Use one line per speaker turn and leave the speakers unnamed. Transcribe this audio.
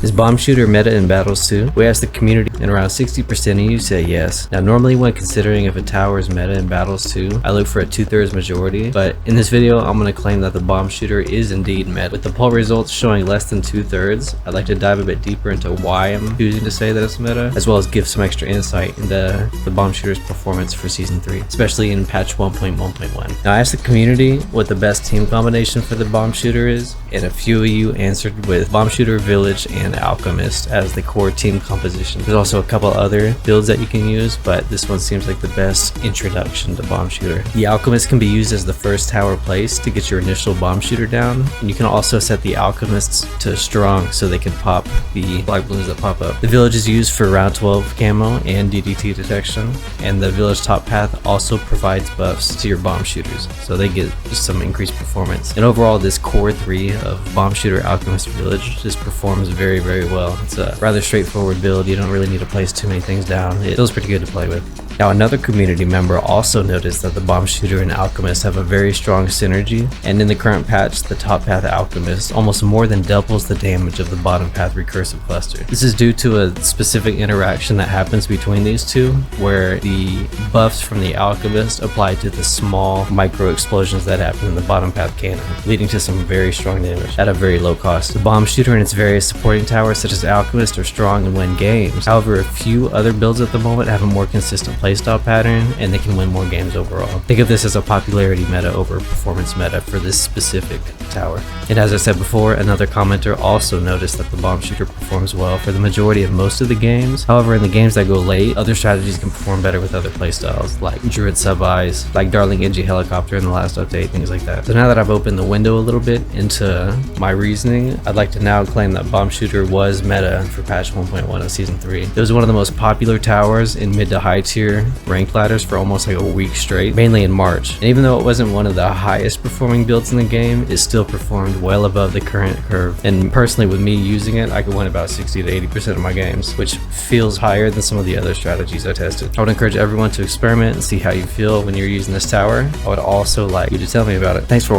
Is bomb shooter meta in battles too? We asked the community and around 60% of you say yes. Now normally when considering if a tower is meta in battles too, I look for a 2/3 majority, but in this video I'm going to claim that the bomb shooter is indeed meta. With the poll results showing less than 2/3, I'd like to dive a bit deeper into why I'm choosing to say that it's meta, as well as give some extra insight into the bomb shooter's performance for season 3, especially in patch 1.1.1. Now I asked the community what the best team combination for the bomb shooter is, and a few of you answered with bomb shooter, village, and alchemist as the core team composition. There's also a couple other builds that you can use, but this one seems like the best introduction to bomb shooter. The alchemist can be used as the first tower place to get your initial bomb shooter down, and you can also set the alchemists to strong so they can pop the black balloons that pop up. The village is used for round 12 camo and DDT detection, and the village top path also provides buffs to your bomb shooters, so they get just some increased performance. And overall, this core 3 of bomb shooter, alchemist, village just performs very well. It's a rather straightforward build. You don't really need to place too many things down. It feels pretty good to play with. Now another community member also noticed that the bomb shooter and alchemist have a very strong synergy, and in the current patch the top path alchemist almost more than doubles the damage of the bottom path recursive cluster. This is due to a specific interaction that happens between these two, where the buffs from the alchemist apply to the small micro explosions that happen in the bottom path cannon, leading to some very strong damage at a very low cost. The bomb shooter and its various supporting towers such as alchemist are strong and win games. However, a few other builds at the moment have a more consistent playstyle pattern, and they can win more games overall. Think of this as a popularity meta over performance meta for this specific tower. And as I said before, another commenter also noticed that the bomb shooter performs well for the majority of most of the games. However, in the games that go late, other strategies can perform better with other playstyles, like Druid sub-eyes, like Darling NG helicopter in the last update, things like that. So now that I've opened the window a little bit into my reasoning, I'd like to now claim that bomb shooter was meta for patch 1.1 of season 3. It was one of the most popular towers in mid to high tier ranked ladders for almost like a week straight, mainly in March. And even though it wasn't one of the highest performing builds in the game, it still performed well above the current curve. And personally, with me using it, I could win about 60 to 80% of my games, which feels higher than some of the other strategies I tested. I would encourage everyone to experiment and see how you feel when you're using this tower. I would also like you to tell me about it. Thanks for watching.